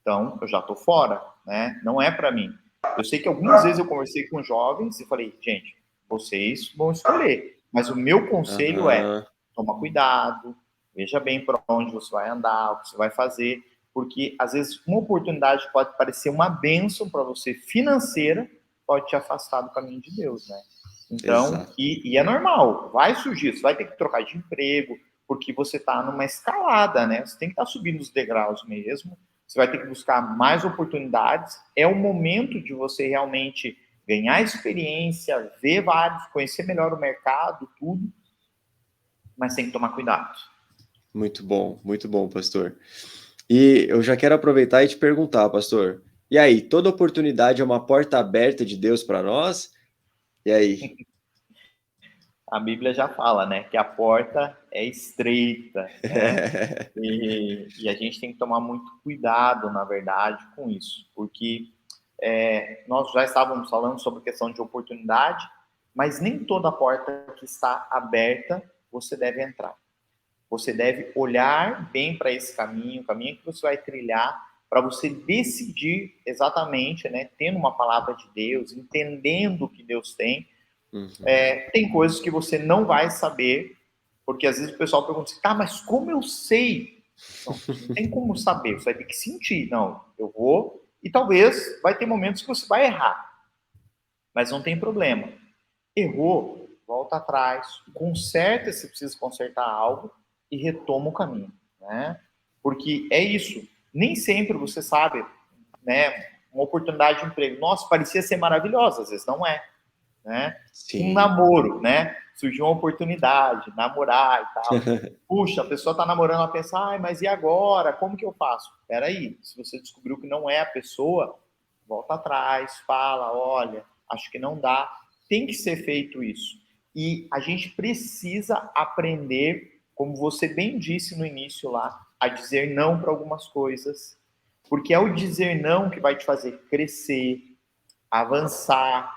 então eu já estou fora, né? Não é para mim. Eu sei que algumas vezes eu conversei com jovens e falei, gente, vocês vão escolher. Mas o meu conselho é, toma cuidado, veja bem para onde você vai andar, o que você vai fazer, porque às vezes uma oportunidade pode parecer uma bênção para você financeira, pode te afastar do caminho de Deus, né? Então, e é normal, vai surgir, você vai ter que trocar de emprego, porque você está numa escalada, né? Você tem que estar subindo os degraus mesmo, você vai ter que buscar mais oportunidades, é o momento de você realmente ganhar experiência, ver vários, conhecer melhor o mercado, tudo, mas tem que tomar cuidado. Muito bom, pastor. E eu já quero aproveitar e te perguntar, pastor, e aí, toda oportunidade é uma porta aberta de Deus para nós? E aí? A Bíblia já fala, né, que a porta é estreita, né? E a gente tem que tomar muito cuidado, na verdade, com isso, porque nós já estávamos falando sobre questão de oportunidade, mas nem toda porta que está aberta você deve entrar. Você deve olhar bem para esse caminho, o caminho que você vai trilhar, para você decidir exatamente, né, tendo uma palavra de Deus, entendendo o que Deus tem. Tem coisas que você não vai saber, porque às vezes o pessoal pergunta assim, tá, mas como eu sei? Não tem como saber, você vai ter que sentir. Não, eu vou, e talvez vai ter momentos que você vai errar, mas não tem problema. Errou, volta atrás, conserta se precisa consertar algo e retoma o caminho, né? Porque é isso, nem sempre você sabe, né? Uma oportunidade de emprego, nossa, parecia ser maravilhosa, às vezes não é, né? Sim. Um namoro, né? Surgiu uma oportunidade, namorar e tal. Puxa, a pessoa tá namorando, ela pensa, mas e agora? Como que eu faço? Peraí, se você descobriu que não é a pessoa, volta atrás, fala, olha, acho que não dá. Tem que ser feito isso. E a gente precisa aprender, como você bem disse no início lá, a dizer não para algumas coisas, porque é o dizer não que vai te fazer crescer, avançar.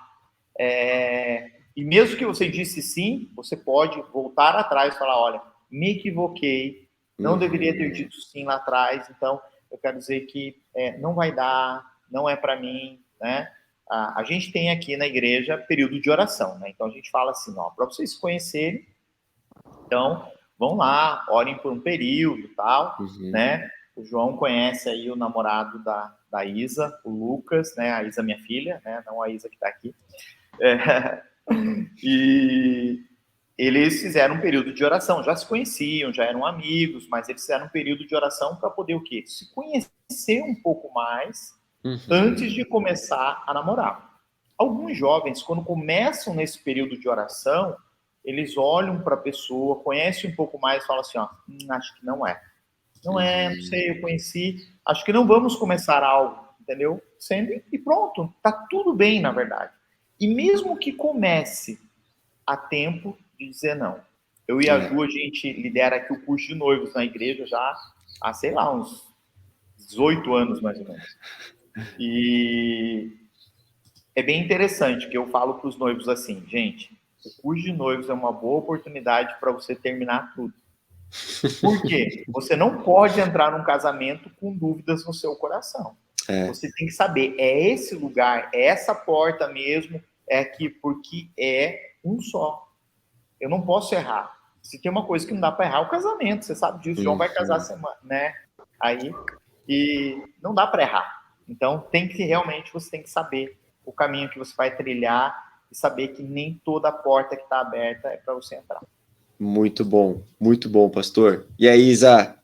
E mesmo que você disse sim, você pode voltar atrás e falar, olha, me equivoquei, não deveria ter dito sim lá atrás, então eu quero dizer que não vai dar, não é para mim, né? A gente tem aqui na igreja período de oração, né? Então a gente fala assim, ó, para vocês se conhecerem, então vão lá, orem por um período, tal, né? O João conhece aí o namorado da Isa, o Lucas, né? A Isa, minha filha, né? Não a Isa que está aqui. E eles fizeram um período de oração, já se conheciam, já eram amigos, mas eles fizeram um período de oração para poder o quê? Se conhecer um pouco mais antes de começar a namorar. Alguns jovens, quando começam nesse período de oração, eles olham para a pessoa, conhecem um pouco mais e falam assim, ó, acho que não é. Não é, não sei, eu conheci, acho que não vamos começar algo, entendeu? Sendo, e pronto, tá tudo bem, na verdade. E mesmo que comece a tempo de dizer não. Eu e a Ju, a gente lidera aqui o curso de noivos na igreja já há, sei lá, uns 18 anos, mais ou menos. E é bem interessante que eu falo para os noivos assim, gente, o curso de noivos é uma boa oportunidade para você terminar tudo. Por quê? Você não pode entrar num casamento com dúvidas no seu coração. Você tem que saber, é esse lugar, é essa porta mesmo, é aqui, porque é um só. Eu não posso errar. Se tem uma coisa que não dá para errar, é o casamento. Você sabe disso. João vai casar semana, né? Aí, e não dá para errar. Então, você tem que saber o caminho que você vai trilhar e saber que nem toda porta que está aberta é para você entrar. Muito bom, pastor. E aí, Isa?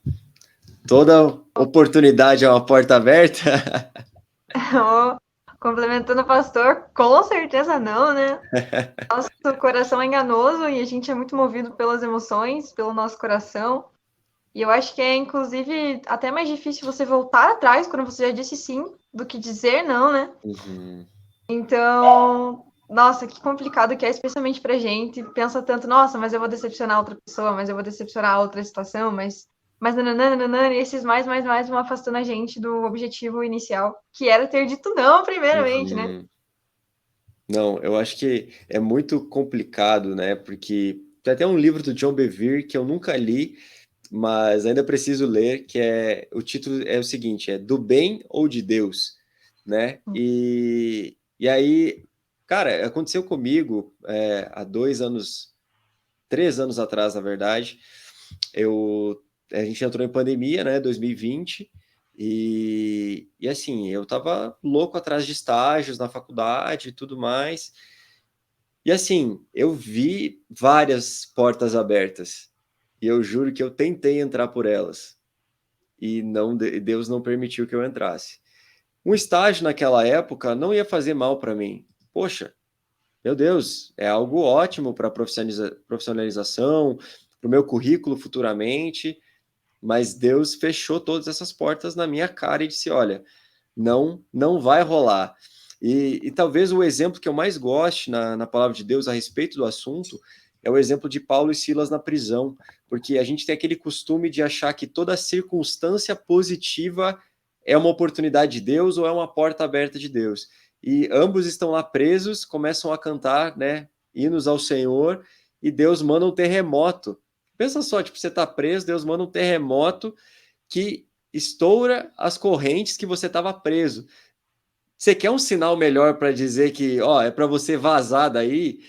Toda oportunidade é uma porta aberta? Complementando o pastor, com certeza não, né? Nosso coração é enganoso e a gente é muito movido pelas emoções, pelo nosso coração. E eu acho que é, inclusive, até mais difícil você voltar atrás quando você já disse sim, do que dizer não, né? Então, nossa, que complicado que é, especialmente pra gente. Pensa tanto, nossa, mas eu vou decepcionar outra pessoa, mas eu vou decepcionar outra situação, mas nananana, e esses mais vão afastando a gente do objetivo inicial, que era ter dito não primeiramente, né? Não, eu acho que é muito complicado, né? Porque tem até um livro do John Bevere que eu nunca li, mas ainda preciso ler, que o título é o seguinte, é Do Bem ou de Deus, né? E aí, cara, aconteceu comigo há 3 anos atrás, na verdade, a gente entrou em pandemia, né, 2020, e assim, eu tava louco atrás de estágios na faculdade e tudo mais, e assim, eu vi várias portas abertas, e eu juro que eu tentei entrar por elas, e Deus não permitiu que eu entrasse. Um estágio naquela época não ia fazer mal para mim. Poxa, meu Deus, é algo ótimo para profissionalização, para o meu currículo futuramente, mas Deus fechou todas essas portas na minha cara e disse, olha, não vai rolar. E talvez o exemplo que eu mais goste na palavra de Deus a respeito do assunto é o exemplo de Paulo e Silas na prisão, porque a gente tem aquele costume de achar que toda circunstância positiva é uma oportunidade de Deus ou é uma porta aberta de Deus. E ambos estão lá presos, começam a cantar, né, hinos ao Senhor, e Deus manda um terremoto. Pensa só, tipo, você está preso, Deus manda um terremoto que estoura as correntes que você estava preso. Você quer um sinal melhor para dizer que, ó, é para você vazar daí?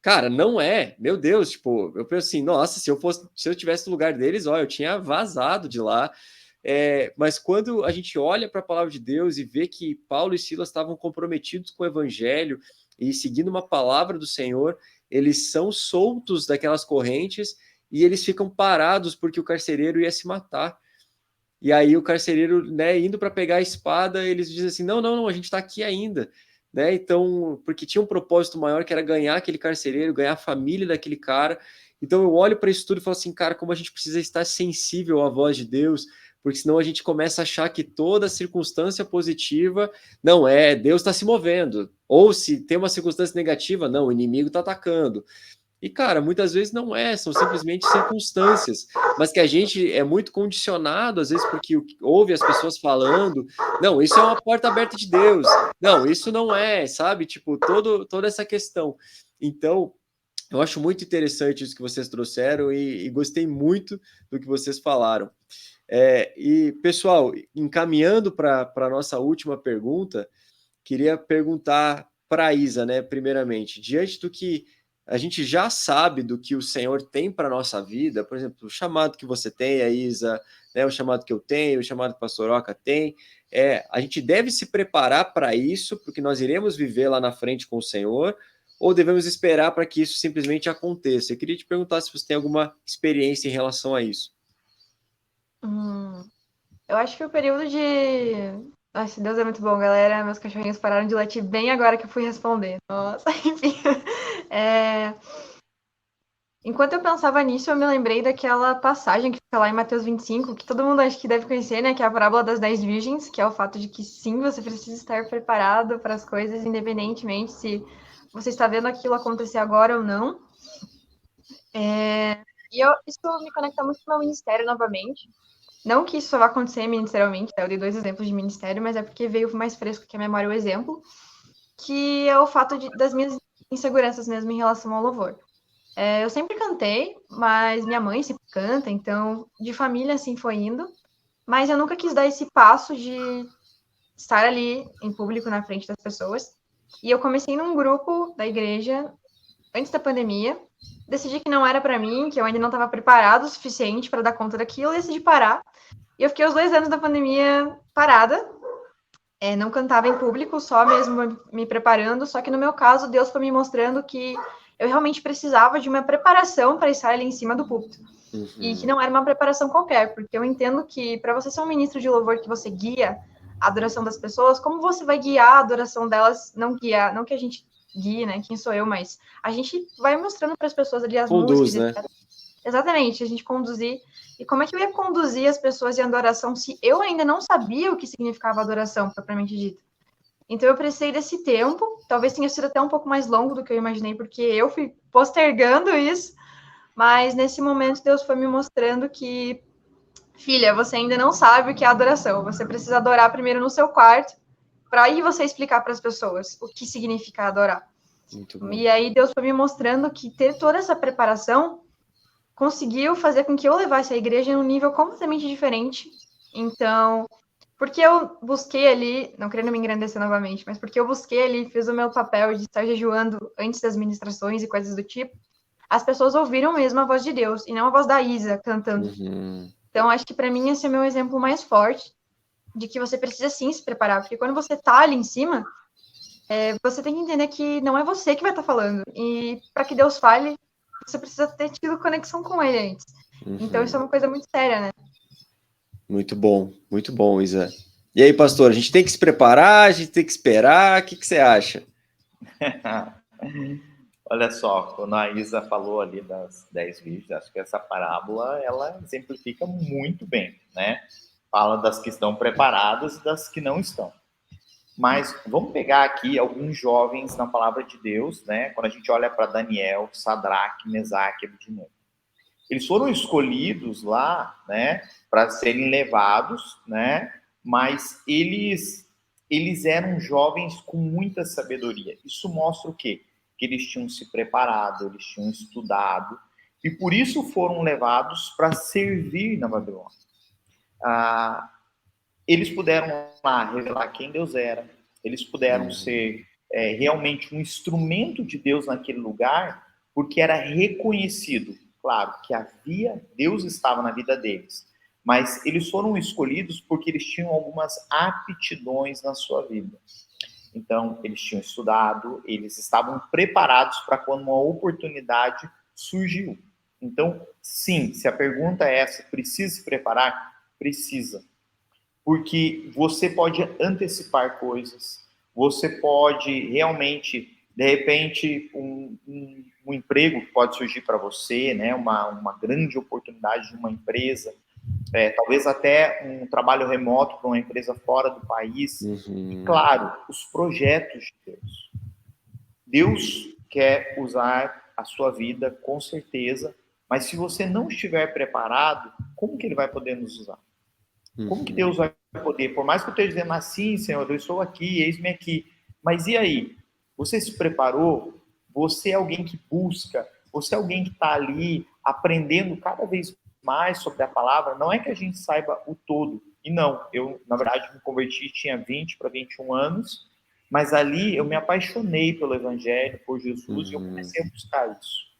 Cara, não é. Meu Deus, tipo, eu penso assim, nossa, se eu tivesse no lugar deles, ó, eu tinha vazado de lá. Mas quando a gente olha para a palavra de Deus e vê que Paulo e Silas estavam comprometidos com o evangelho e seguindo uma palavra do Senhor, eles são soltos daquelas correntes e eles ficam parados porque o carcereiro ia se matar. E aí o carcereiro, né, indo para pegar a espada, eles dizem assim, não, a gente está aqui ainda, né? Então, porque tinha um propósito maior que era ganhar aquele carcereiro, ganhar a família daquele cara. Então eu olho para isso tudo e falo assim, cara, como a gente precisa estar sensível à voz de Deus, porque senão a gente começa a achar que toda circunstância positiva, não é, Deus está se movendo, ou se tem uma circunstância negativa, não, o inimigo está atacando. E, cara, muitas vezes não é, são simplesmente circunstâncias, mas que a gente é muito condicionado, às vezes, porque ouve as pessoas falando, não, isso é uma porta aberta de Deus, não, isso não é, sabe? Tipo, toda essa questão. Então, eu acho muito interessante isso que vocês trouxeram e gostei muito do que vocês falaram. E, pessoal, encaminhando para a nossa última pergunta, queria perguntar para a Isa, né, primeiramente, diante do que a gente já sabe do que o Senhor tem para a nossa vida, por exemplo, o chamado que você tem, a Isa, né, o chamado que eu tenho, o chamado que o Pastor Oca tem, a gente deve se preparar para isso, porque nós iremos viver lá na frente com o Senhor, ou devemos esperar para que isso simplesmente aconteça? Eu queria te perguntar se você tem alguma experiência em relação a isso. Eu acho que o período de... Nossa, Deus é muito bom, galera. Meus cachorrinhos pararam de latir bem agora que eu fui responder. Nossa, enfim. Enquanto eu pensava nisso, eu me lembrei daquela passagem que fica lá em Mateus 25, que todo mundo acho que deve conhecer, né? Que é a parábola das 10 virgens, que é o fato de que sim, você precisa estar preparado para as coisas, independentemente se você está vendo aquilo acontecer agora ou não. Isso me conecta muito com o meu ministério novamente. Não que isso só vá acontecer ministerialmente, tá? Eu dei 2 exemplos de ministério, mas é porque veio mais fresco que a memória o exemplo, que é o fato das minhas inseguranças mesmo em relação ao louvor. Eu sempre cantei, mas minha mãe sempre canta, então de família assim foi indo, mas eu nunca quis dar esse passo de estar ali em público na frente das pessoas. E eu comecei num grupo da igreja antes da pandemia, decidi que não era para mim, que eu ainda não estava preparado o suficiente para dar conta daquilo, e decidi parar. E eu fiquei os 2 anos da pandemia parada, não cantava em público, só mesmo me preparando, só que no meu caso, Deus foi me mostrando que eu realmente precisava de uma preparação para estar ali em cima do púlpito. Uhum. E que não era uma preparação qualquer, porque eu entendo que para você ser um ministro de louvor que você guia a adoração das pessoas, como você vai guiar a adoração delas, não que a gente guie, né, quem sou eu, mas a gente vai mostrando para as pessoas ali as Conduz, músicas, né? etc. Exatamente, a gente conduzir. E como é que eu ia conduzir as pessoas em adoração se eu ainda não sabia o que significava adoração, propriamente dita? Então eu precisei desse tempo, talvez tenha sido até um pouco mais longo do que eu imaginei, porque eu fui postergando isso, mas nesse momento Deus foi me mostrando que, filha, você ainda não sabe o que é adoração, você precisa adorar primeiro no seu quarto, para aí você explicar para as pessoas o que significa adorar. Muito bom. E aí Deus foi me mostrando que ter toda essa preparação conseguiu fazer com que eu levasse a igreja em um nível completamente diferente. Então, porque eu busquei ali, não querendo me engrandecer novamente, mas porque eu busquei ali, fiz o meu papel de estar jejuando antes das ministrações e coisas do tipo, as pessoas ouviram mesmo a voz de Deus, e não a voz da Isa cantando. Uhum. Então, acho que para mim esse é o meu exemplo mais forte de que você precisa sim se preparar, porque quando você tá ali em cima, você tem que entender que não é você que vai estar falando, e para que Deus fale, você precisa ter tido conexão com ele antes. Uhum. Então, isso é uma coisa muito séria, né? Muito bom, Isa. E aí, pastor, a gente tem que se preparar, a gente tem que esperar, o que você acha? Olha só, quando a Isa falou ali das 10 virgens, acho que essa parábola, ela exemplifica muito bem, né? Fala das que estão preparadas e das que não estão. Mas vamos pegar aqui alguns jovens na palavra de Deus, né? Quando a gente olha para Daniel, Sadraque, Mesaque e Abednego. Eles foram escolhidos lá, né, para serem levados, né? Mas eles eram jovens com muita sabedoria. Isso mostra o quê? Que eles tinham se preparado, eles tinham estudado, e por isso foram levados para servir na Babilônia. Eles puderam lá revelar quem Deus era, eles puderam ser realmente um instrumento de Deus naquele lugar, porque era reconhecido, claro, que Deus estava na vida deles, mas eles foram escolhidos porque eles tinham algumas aptidões na sua vida. Então, eles tinham estudado, eles estavam preparados para quando uma oportunidade surgiu. Então, sim, se a pergunta é essa, precisa se preparar? Precisa. Porque você pode antecipar coisas, você pode realmente, de repente, um emprego que pode surgir para você, né? Uma grande oportunidade de uma empresa, talvez até um trabalho remoto para uma empresa fora do país. E, claro, os projetos de Deus. Deus quer usar a sua vida, com certeza, mas se você não estiver preparado, como que ele vai poder nos usar? Como que Deus vai poder? Por mais que eu esteja dizendo assim, Senhor, eu estou aqui, eis-me aqui. Mas e aí? Você se preparou? Você é alguém que busca? Você é alguém que está ali aprendendo cada vez mais sobre a palavra? Não é que a gente saiba o todo. E não, eu, na verdade, me converti, tinha 20 para 21 anos, mas ali eu me apaixonei pelo Evangelho, por Jesus, e eu comecei a buscar isso.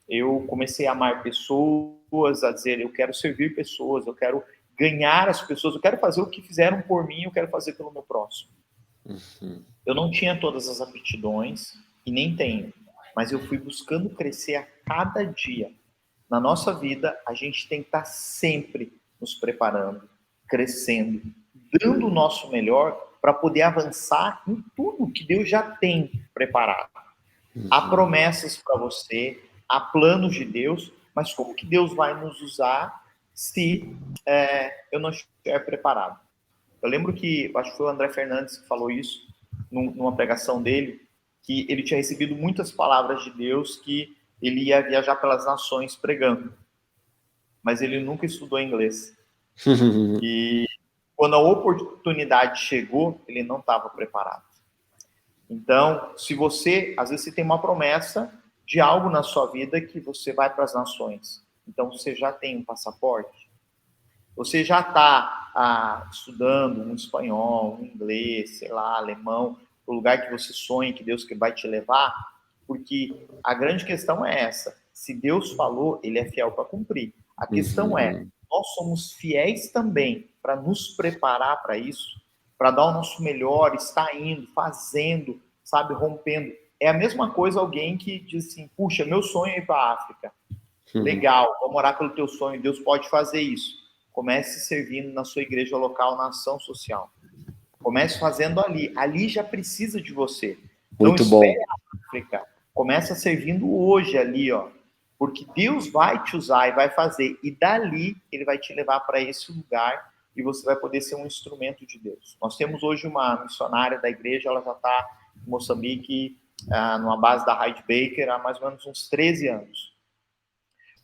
Eu comecei a amar pessoas, a dizer, eu quero servir pessoas, eu quero ganhar as pessoas, eu quero fazer o que fizeram por mim, eu quero fazer pelo meu próximo. Eu não tinha todas as aptidões, e nem tenho, mas eu fui buscando crescer a cada dia. Na nossa vida, a gente tem que estar sempre nos preparando, crescendo, dando o nosso melhor para poder avançar em tudo que Deus já tem preparado. Há promessas para você, há planos de Deus, mas como que Deus vai nos usar se eu não estiver preparado? Eu lembro que, acho que foi o André Fernandes que falou isso, numa pregação dele, que ele tinha recebido muitas palavras de Deus, que ele ia viajar pelas nações pregando, mas ele nunca estudou inglês. E quando a oportunidade chegou, ele não estava preparado. Então, se você, às vezes você tem uma promessa de algo na sua vida que você vai para as nações, então você já tem um passaporte, você já está estudando um espanhol, um inglês, sei lá, alemão, o lugar que você sonha que Deus vai te levar, porque a grande questão é essa, se Deus falou, ele é fiel para cumprir. A questão é, nós somos fiéis também para nos preparar para isso, para dar o nosso melhor, estar indo, fazendo, sabe, rompendo. É a mesma coisa alguém que diz assim, puxa, meu sonho é ir para a África. Legal, vamos orar pelo teu sonho, Deus pode fazer isso. Comece servindo na sua igreja local, na ação social. Comece fazendo ali. Ali já precisa de você. Muito não espere a África. Começa servindo hoje ali, ó. Porque Deus vai te usar e vai fazer. E dali, ele vai te levar para esse lugar e você vai poder ser um instrumento de Deus. Nós temos hoje uma missionária da igreja, ela já está em Moçambique, numa base da Hyde Baker, há mais ou menos uns 13 anos.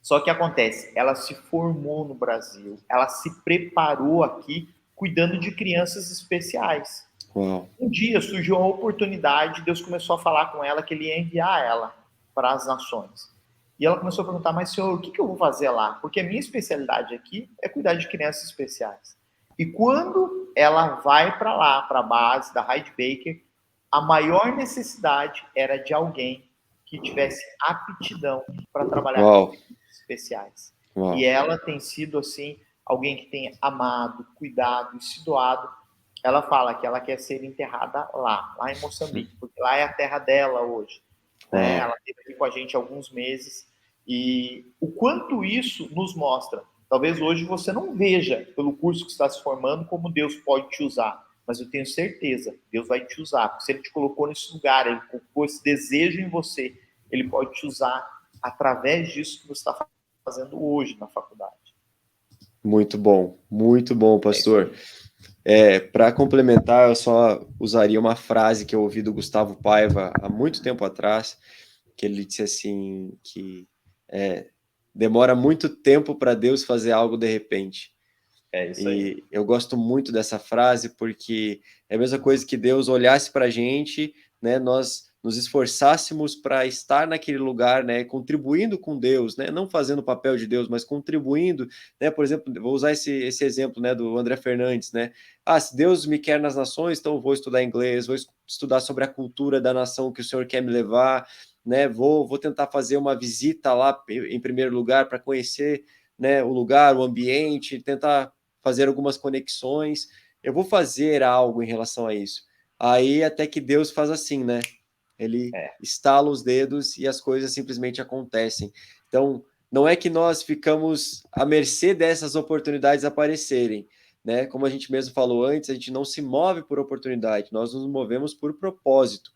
Só que acontece, ela se formou no Brasil, ela se preparou aqui cuidando de crianças especiais. Uau. Um dia surgiu uma oportunidade, Deus começou a falar com ela que ele ia enviar ela para as nações. E ela começou a perguntar, mas senhor, o que eu vou fazer lá? Porque a minha especialidade aqui é cuidar de crianças especiais. E quando ela vai para lá, para a base da Hyde Baker, a maior necessidade era de alguém que tivesse aptidão para trabalhar com crianças especiais. Uau. E ela tem sido, assim, alguém que tem amado, cuidado e se doado. Ela fala que ela quer ser enterrada lá em Moçambique, porque lá é a terra dela hoje. Né? Ela esteve aqui com a gente há alguns meses e o quanto isso nos mostra. Talvez hoje você não veja, pelo curso que está se formando, como Deus pode te usar, mas eu tenho certeza, Deus vai te usar, porque se Ele te colocou nesse lugar, Ele colocou esse desejo em você, Ele pode te usar através disso que você está fazendo hoje na faculdade. Muito bom, pastor. Para complementar, eu só usaria uma frase que eu ouvi do Gustavo Paiva há muito tempo atrás, que ele disse assim, que demora muito tempo para Deus fazer algo de repente. É isso aí. E eu gosto muito dessa frase, porque é a mesma coisa que Deus olhasse para a gente, né, nós nos esforçássemos para estar naquele lugar, né, contribuindo com Deus, né, não fazendo o papel de Deus, mas contribuindo, né, por exemplo, vou usar esse exemplo, né, do André Fernandes, né, se Deus me quer nas nações, então eu vou estudar inglês, vou estudar sobre a cultura da nação que o Senhor quer me levar, né, vou tentar fazer uma visita lá, em primeiro lugar, para conhecer, né, o lugar, o ambiente, tentar fazer algumas conexões, eu vou fazer algo em relação a isso. Aí até que Deus faz assim, né? Ele estala os dedos e as coisas simplesmente acontecem. Então, não é que nós ficamos à mercê dessas oportunidades aparecerem, né? Como a gente mesmo falou antes, a gente não se move por oportunidade, nós nos movemos por propósito.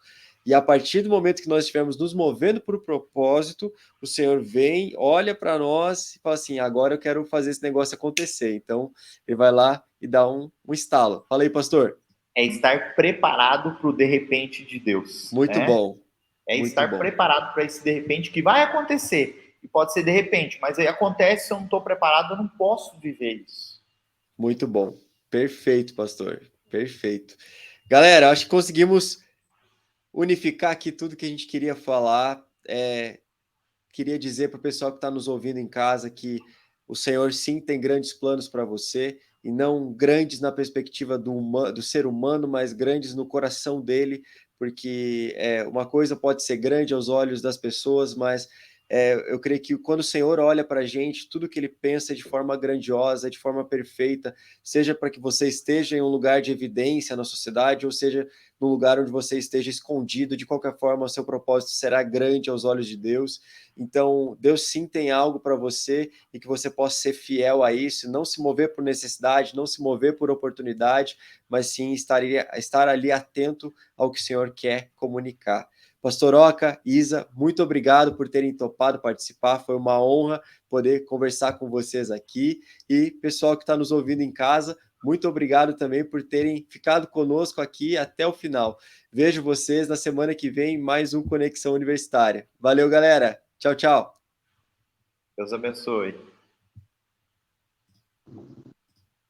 E a partir do momento que nós estivermos nos movendo por propósito, o Senhor vem, olha para nós e fala assim, agora eu quero fazer esse negócio acontecer. Então, ele vai lá e dá um estalo. Fala aí, pastor. É estar preparado para o de repente de Deus. Muito né? bom. É Muito estar bom. preparado para esse de repente que vai acontecer. E pode ser de repente, mas aí acontece, se eu não estou preparado, eu não posso viver isso. Muito bom. Perfeito, pastor. Perfeito. Galera, acho que conseguimos unificar aqui tudo que a gente queria falar. Queria dizer para o pessoal que está nos ouvindo em casa que o Senhor sim tem grandes planos para você, e não grandes na perspectiva do ser humano, mas grandes no coração dele, porque uma coisa pode ser grande aos olhos das pessoas, mas eu creio que quando o Senhor olha para a gente, tudo que ele pensa é de forma grandiosa, de forma perfeita, seja para que você esteja em um lugar de evidência na sociedade, ou seja, num lugar onde você esteja escondido, de qualquer forma, o seu propósito será grande aos olhos de Deus. Então, Deus sim tem algo para você e que você possa ser fiel a isso, não se mover por necessidade, não se mover por oportunidade, mas sim estar ali atento ao que o Senhor quer comunicar. Pastor Oca, Isa, muito obrigado por terem topado participar, foi uma honra poder conversar com vocês aqui. E pessoal que está nos ouvindo em casa, muito obrigado também por terem ficado conosco aqui até o final. Vejo vocês na semana que vem, mais um Conexão Universitária. Valeu, galera! Tchau, tchau. Deus abençoe.